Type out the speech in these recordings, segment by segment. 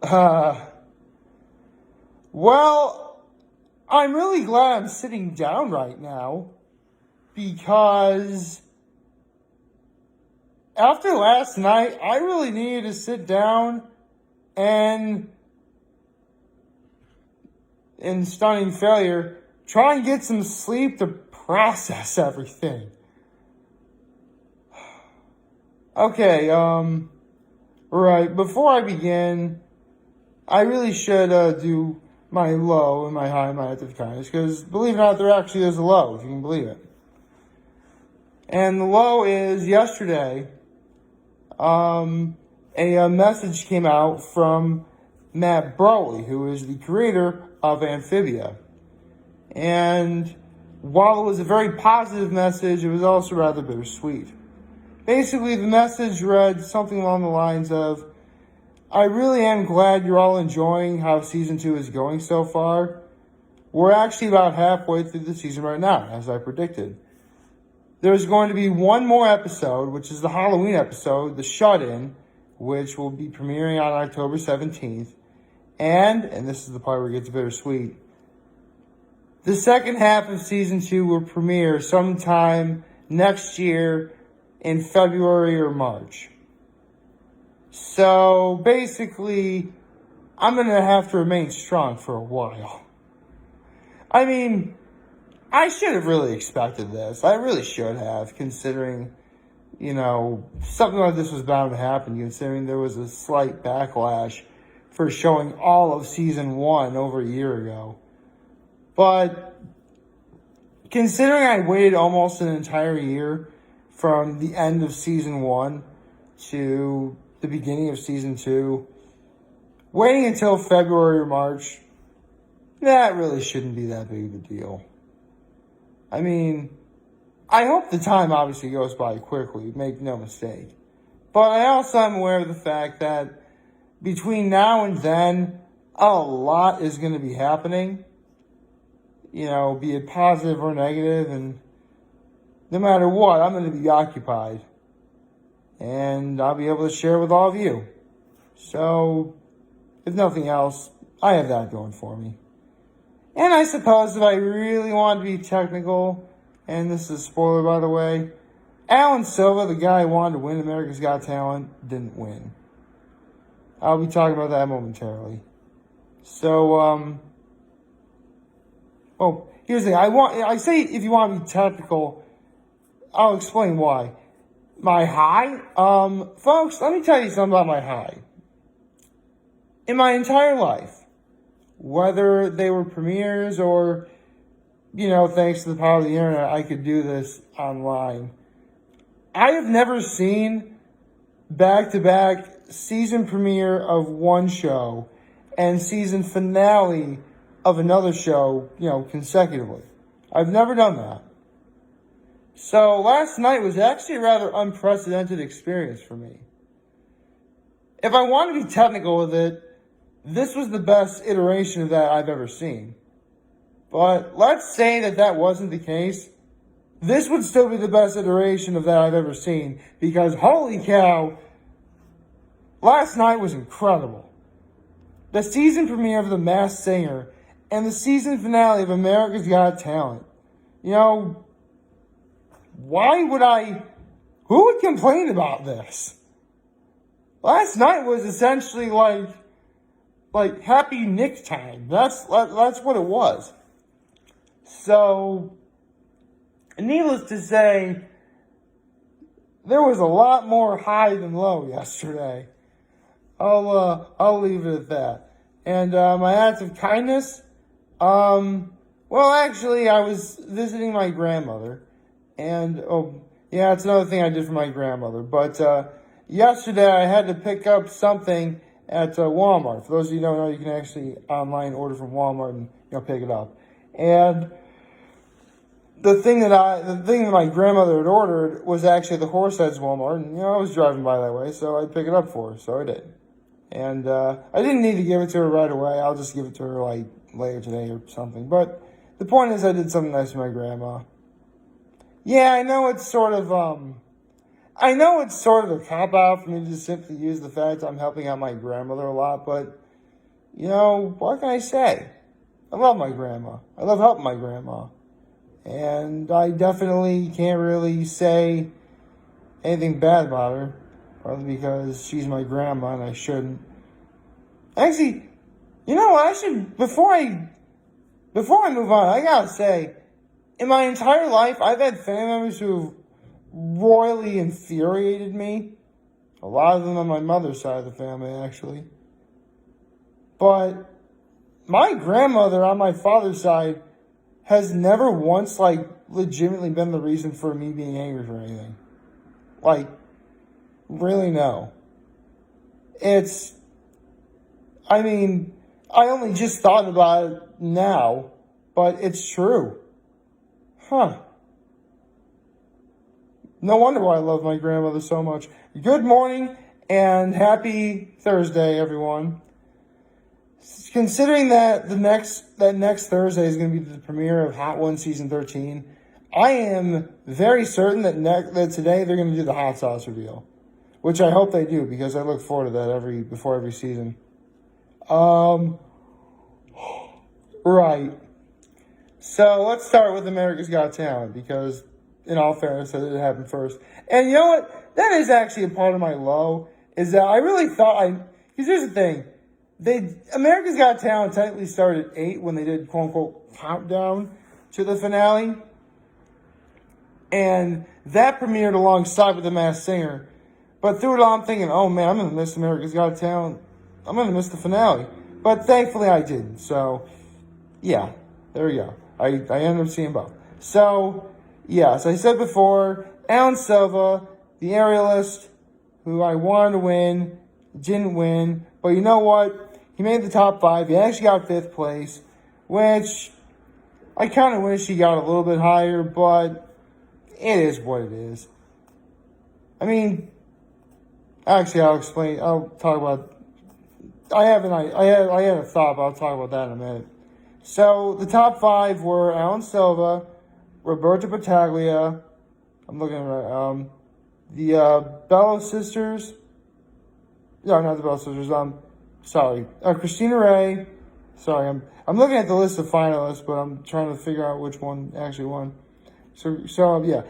Uh, well, I'm really glad I'm sitting down right now because after last night, I really needed to sit down and, in stunning failure, try and get some sleep to process everything. Okay, right, before I begin, I really should do my low and my high and my active kindness, because believe it or not, there actually is a low, if you can believe it. And the low is yesterday, a message came out from Matt Broly, who is the creator of Amphibia. And while it was a very positive message, it was also rather bittersweet. Basically, the message read something along the lines of, I really am glad you're all enjoying how Season 2 is going so far. We're actually about halfway through the season right now, as I predicted. There's going to be one more episode, which is the Halloween episode, The Shut-In, which will be premiering on October 17th. And this is the part where it gets bittersweet, the second half of Season 2 will premiere sometime next year in February or March. So, basically, I'm going to have to remain strong for a while. I mean, I should have really expected this. I really should have, considering, something like this was bound to happen, considering there was a slight backlash for showing all of Season 1 over a year ago. But considering I waited almost an entire year from the end of Season 1 to the beginning of Season 2, waiting until February or March, that really shouldn't be that big of a deal. I mean, I hope the time obviously goes by quickly, make no mistake. But I also am aware of the fact that between now and then, a lot is going to be happening. Be it positive or negative, and no matter what, I'm going to be occupied. And I'll be able to share with all of you. So, if nothing else, I have that going for me. And I suppose if I really want to be technical, and this is a spoiler by the way, Alan Silva, the guy who wanted to win America's Got Talent, didn't win. I'll be talking about that momentarily. So, here's the thing. I say if you want to be technical, I'll explain why. My high? Folks, let me tell you something about my high. In my entire life, whether they were premieres or, thanks to the power of the internet, I could do this online. I have never seen back-to-back season premiere of one show and season finale of another show, consecutively. I've never done that. So last night was actually a rather unprecedented experience for me. If I want to be technical with it, this was the best iteration of that I've ever seen. But let's say that wasn't the case. This would still be the best iteration of that I've ever seen, because holy cow, last night was incredible. The season premiere of The Masked Singer and the season finale of America's Got Talent. Who would complain about this? Last night was essentially like Happy Nick time. That's what it was. So, needless to say, there was a lot more high than low yesterday. I'll leave it at that. And my acts of kindness, actually, I was visiting my grandmother, and it's another thing I did for my grandmother. But yesterday I had to pick up something at Walmart. For those of you who don't know, you can actually online order from Walmart and pick it up. And the thing that my grandmother had ordered was actually at the Horseheads Walmart, and I was driving by that way, so I'd pick it up for her. So I did. And I didn't need to give it to her right away. I'll just give it to her later today or something. But the point is, I did something nice for my grandma. Yeah, I know it's sort of a cop-out for me to just simply use the fact I'm helping out my grandmother a lot, but what can I say? I love my grandma. I love helping my grandma. And I definitely can't really say anything bad about her, partly because she's my grandma and I shouldn't. Actually, I should, before I move on, I gotta say, in my entire life, I've had family members who've royally infuriated me. A lot of them on my mother's side of the family, actually. But my grandmother on my father's side has never once, legitimately been the reason for me being angry for anything. Really no. I only just thought about it now, but it's true. Huh. No wonder why I love my grandmother so much. Good morning and happy Thursday, everyone. Considering that next Thursday is going to be the premiere of Hot One Season 13, I am very certain that today they're going to do the hot sauce reveal, which I hope they do because I look forward to that before every season. Right. So let's start with America's Got Talent because, in all fairness, that did happen first. And you know what? That is actually a part of my low. Is that I really thought because here's the thing. America's Got Talent technically started at 8 when they did quote unquote countdown to the finale. And that premiered alongside with The Masked Singer. But through it all I'm thinking, oh man, I'm gonna miss America's Got Talent. I'm gonna miss the finale. But thankfully I didn't. So yeah, there we go. I ended up seeing both. So yeah, as I said before, Alan Silva, the aerialist, who I wanted to win, didn't win. But you know what? He made the top 5. He actually got 5th place, which I kind of wish he got a little bit higher, but it is what it is. Actually, I'll talk about. I had a thought, but I'll talk about that in a minute. So the top 5 were Alan Silva, Roberta Battaglia. I'm looking at the Bello sisters. No, not the Bello sisters. Christina Ray. Sorry, I'm looking at the list of finalists, but I'm trying to figure out which one actually won. So yeah,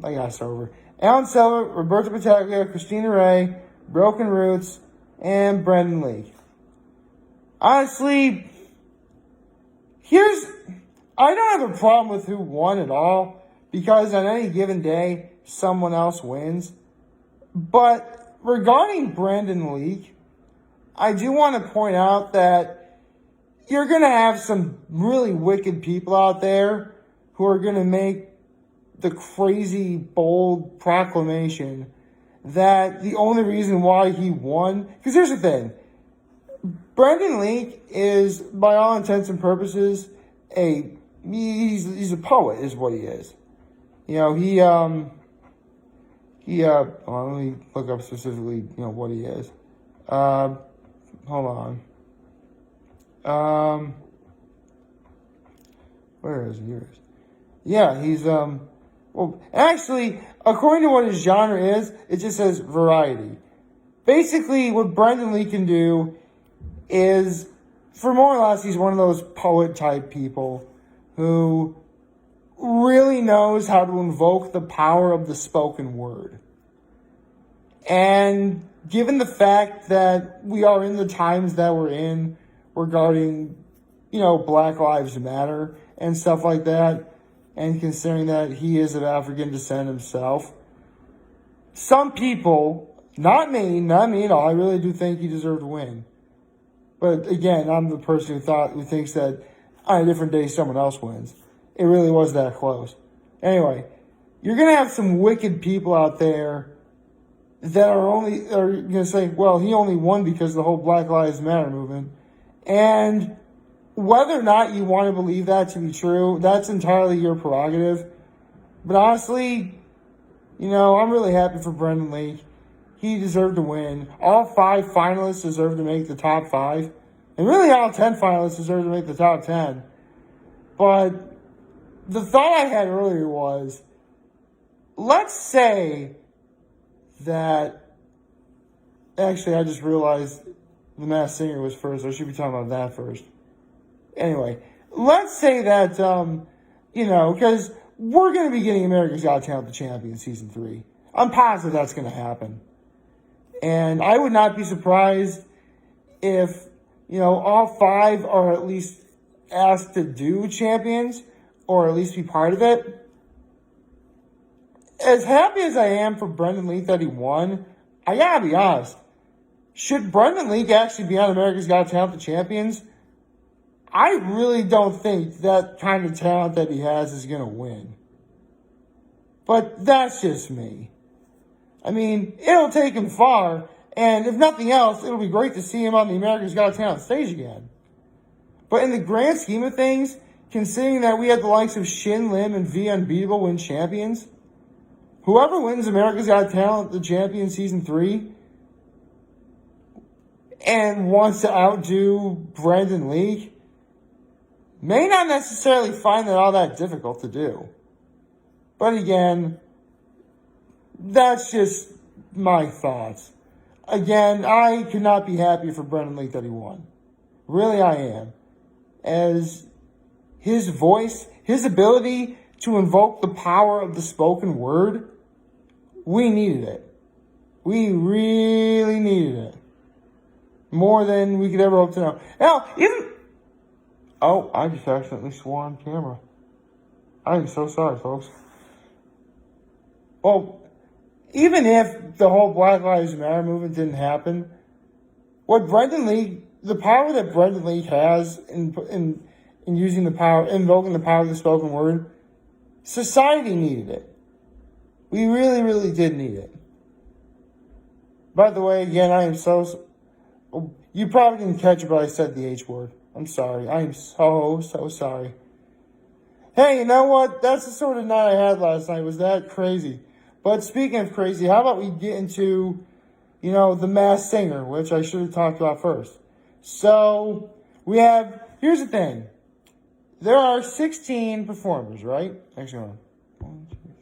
I got to start over. Alan Silva, Roberta Battaglia, Christina Ray, Broken Roots, and Brendan Lee. Honestly, I don't have a problem with who won at all, because on any given day, someone else wins. But regarding Brendan Lee, I do want to point out that you're going to have some really wicked people out there who are going to make the crazy, bold proclamation that the only reason why he won... Because here's the thing. Brendan Lee is, by all intents and purposes, he's a poet, is what he is. Let me look up specifically, what he is. Hold on. Where is he? Here he is. Yeah, he's, well, actually, according to what his genre is, it just says variety. Basically, what Brendan Lee can do is, for more or less, he's one of those poet-type people who really knows how to invoke the power of the spoken word. And given the fact that we are in the times that we're in regarding, Black Lives Matter and stuff like that, and considering that he is of African descent himself, some people, not me at all, I really do think he deserved to win. But again, I'm the person who thinks that on a different day someone else wins. It really was that close. Anyway, you're going to have some wicked people out there that are going to say, well, he only won because of the whole Black Lives Matter movement. And whether or not you want to believe that to be true, that's entirely your prerogative. But honestly, I'm really happy for Brendan Lee. He deserved to win. All 5 finalists deserve to make the top 5. And really all 10 finalists deserve to make the top 10. But the thought I had earlier was, let's say that... Actually, I just realized The Masked Singer was first. I should be talking about that first. Anyway, let's say that, because we're going to be getting America's Got Talent the Champion Season 3. I'm positive that's going to happen. And I would not be surprised if, all 5 are at least asked to do champions or at least be part of it. As happy as I am for Brendan Leak that he won, I gotta be honest. Should Brendan Leak actually be on America's Got Talent the Champions? I really don't think that kind of talent that he has is going to win. But that's just me. I mean, it'll take him far, and if nothing else, it'll be great to see him on the America's Got Talent stage again. But in the grand scheme of things, considering that we had the likes of Shin Lim and V Unbeatable win champions, whoever wins America's Got Talent, the champion Season 3, and wants to outdo Brendan Leak, may not necessarily find it all that difficult to do. But again, that's just my thoughts. Again, I could not be happier for Brendan Leak that he won. Really, I am. As his voice, his ability to invoke the power of the spoken word, we needed it. We really needed it. More than we could ever hope to know. Hell, even... Oh, I just accidentally swore on camera. I am so sorry, folks. Well, even if the whole Black Lives Matter movement didn't happen, what Brendan Leak, the power that Brendan Leak has in using the power, invoking the power of the spoken word, society needed it. We really, really did need it. By the way, again, I am so... You probably didn't catch it, but I said the H word. I'm sorry. I am so sorry. Hey, you know what? That's the sort of night I had last night. Was that crazy? But speaking of crazy, how about we get into, the Masked Singer, which I should have talked about first. So, here's the thing. There are 16 performers, right? Actually, hold on. 1, 2, 3.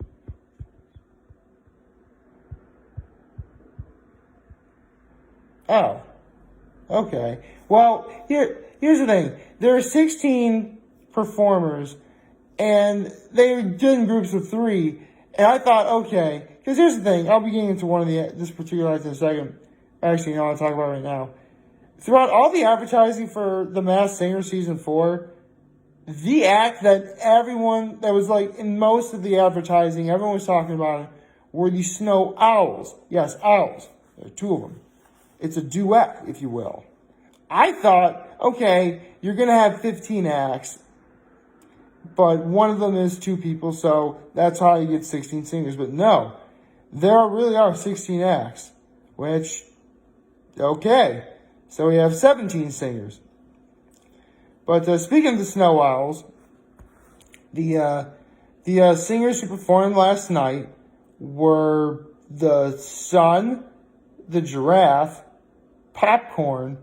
Oh. Okay. Well, here's the thing. There are 16 performers, and they did in groups of 3. And I thought, okay, because here's the thing. I'll be getting into one of this particular act in a second. Actually, I'll talk about it right now. Throughout all the advertising for The Masked Singer Season 4, the act that was in most of the advertising, everyone was talking about it, were the Snow Owls. Yes, owls. There are 2 of them. It's a duet, if you will. I thought, okay, you're going to have 15 acts, but one of them is 2 people, so that's how you get 16 singers. But no, there really are 16 acts, which, okay, so we have 17 singers. But speaking of the Snow Owls, the singers who performed last night were the Sun, the Giraffe, Popcorn,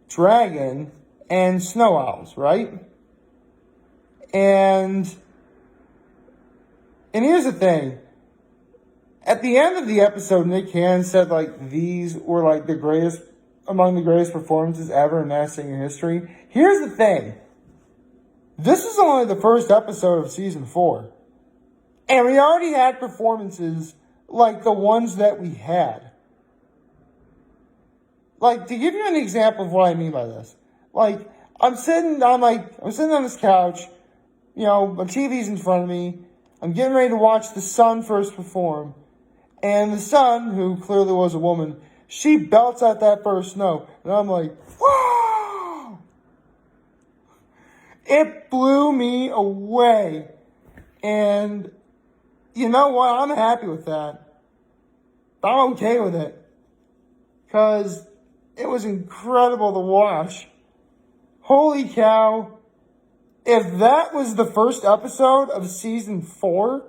Dragon, and Snow Owls, right? And here's the thing. At the end of the episode, Nick Cannon said, these were, among the greatest performances ever in Masked Singer history. Here's the thing. This is only the first episode of Season 4. And we already had performances like the ones that we had. To give you an example of what I mean by this. I'm sitting on this couch, my TV's in front of me. I'm getting ready to watch the Sun first perform. And the Sun, who clearly was a woman, she belts out that first note. And I'm like, wow! It blew me away. And you know what? I'm happy with that. I'm okay with it. Because it was incredible to watch. Holy cow. If that was the first episode of Season 4,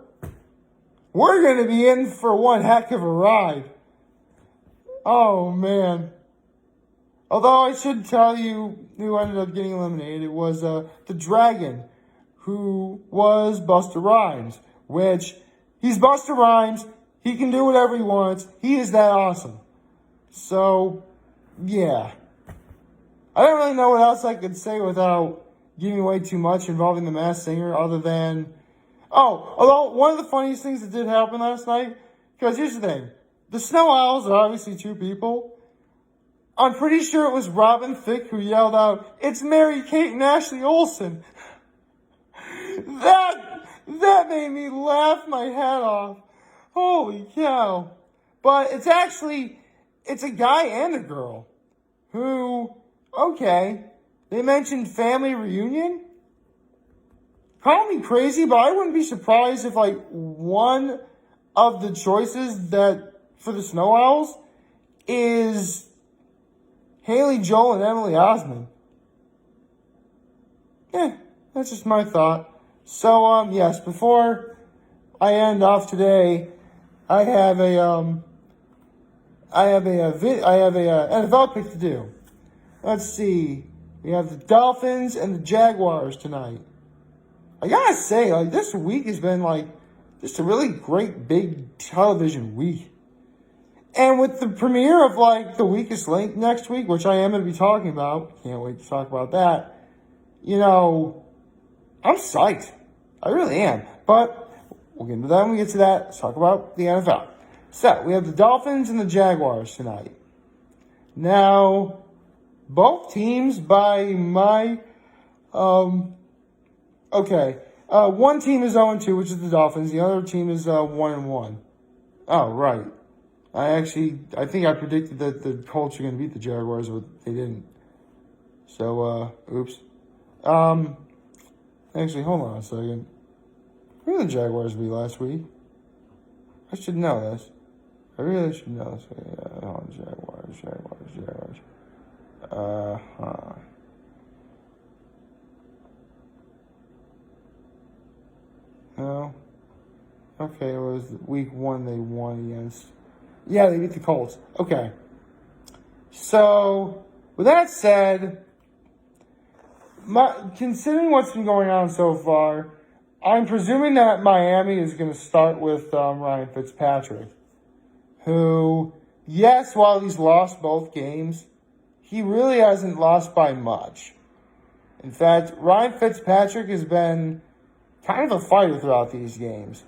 we're going to be in for one heck of a ride. Oh, man. Although I should tell you who ended up getting eliminated. It was the Dragon, who was Busta Rhymes. Which, he's Busta Rhymes. He can do whatever he wants. He is that awesome. So, yeah. I don't really know what else I could say without giving away too much involving the Masked Singer other than... Oh, although one of the funniest things that did happen last night, because here's the thing. The Snow Owls are obviously two people. I'm pretty sure it was Robin Thicke who yelled out, "It's Mary Kate and Ashley Olsen." That made me laugh my head off. Holy cow. But it's a guy and a girl who, okay, they mentioned family reunion. Call me crazy, but I wouldn't be surprised if, like, one of the choices that for the Snow Owls is Haley Joel and Emily Osmond. Yeah, that's just my thought. So, yes, before I end off today, I have a NFL pick to do. Let's see. We have the Dolphins and the Jaguars tonight. I gotta say, like, this week has been, like, just a really great big television week. And with the premiere of, like, The Weakest Link next week, which I am going to be talking about, can't wait to talk about that, you know, I'm psyched. I really am. But we'll get into that when we get to that. Let's talk about the NFL. So, we have the Dolphins and the Jaguars tonight. Now, both teams by my, okay, one team is 0-2, which is the Dolphins. The other team is 1-1. Oh, right. I think I predicted that the Colts are going to beat the Jaguars, but they didn't. So, oops. Actually, hold on a second. Who did the Jaguars beat last week? I should know this. I really should know this. Jaguars. No. Okay, it was week 1 they won against. Yeah, they beat the Colts. Okay. So, with that said, considering what's been going on so far, I'm presuming that Miami is going to start with Ryan Fitzpatrick, who, yes, while he's lost both games, he really hasn't lost by much. In fact, Ryan Fitzpatrick has been kind of a fighter throughout these games.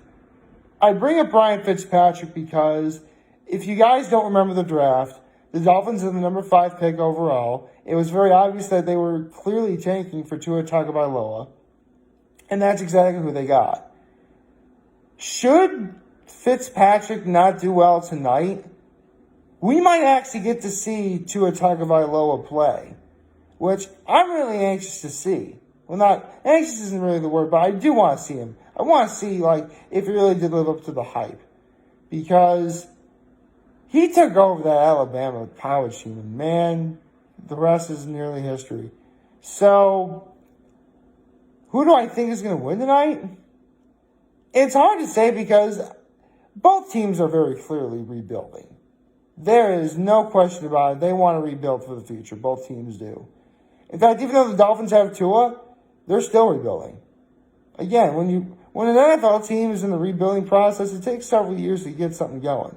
I bring up Ryan Fitzpatrick because if you guys don't remember the draft, the Dolphins are the number 5 pick overall. It was very obvious that they were clearly tanking for Tua Tagovailoa, and that's exactly who they got. Should Fitzpatrick not do well tonight, we might actually get to see Tua Tagovailoa play, which I'm really anxious to see. Well, not anxious isn't really the word, but I do want to see him. I want to see, like, if he really did live up to the hype, because he took over that Alabama college team, and man, the rest is nearly history. So, who do I think is going to win tonight? It's hard to say because both teams are very clearly rebuilding. There is no question about it. They want to rebuild for the future. Both teams do. In fact, even though the Dolphins have Tua, they're still rebuilding. Again, when an NFL team is in the rebuilding process, it takes several years to get something going.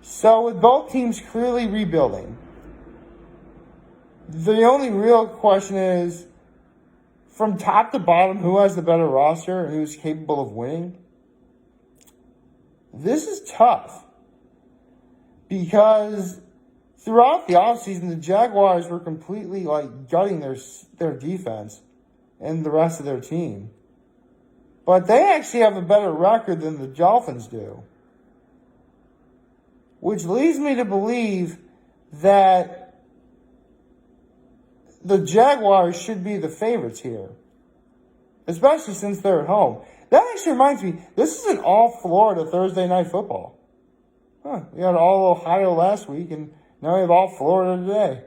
So with both teams clearly rebuilding, the only real question is, from top to bottom, who has the better roster and who's capable of winning? This is tough. Because throughout the offseason, the Jaguars were completely, like, gutting their defense and the rest of their team. But they actually have a better record than the Dolphins do. Which leads me to believe that the Jaguars should be the favorites here. Especially since they're at home. That actually reminds me, this is an all-Florida Thursday night football. We had all Ohio last week, and now we have all Florida today.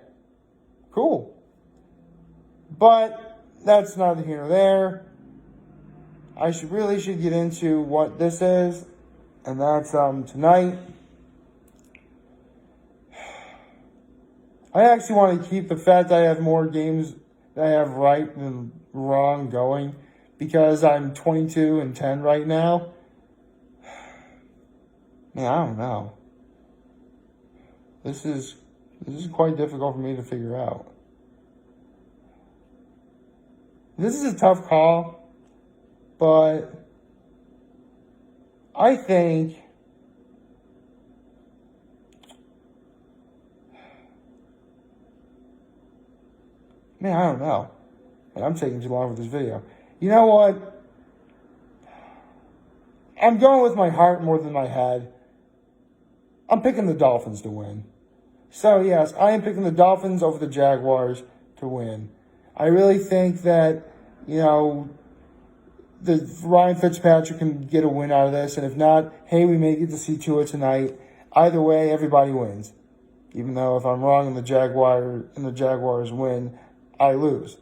Cool. But that's neither here nor there. I really should get into what this is, and that's tonight. I actually want to keep the fact that I have more games that I have right than wrong going, because I'm 22-10 right now. Man, I don't know. This is This is quite difficult for me to figure out. This is a tough call, but I think man, I don't know. And I'm taking too long for this video. You know what? I'm going with my heart more than my head. I'm picking the Dolphins to win. So, yes, I am picking the Dolphins over the Jaguars to win. I really think that, the Ryan Fitzpatrick can get a win out of this. And if not, hey, we may get to see Tua tonight. Either way, everybody wins. Even though if I'm wrong and the Jaguars win, I lose.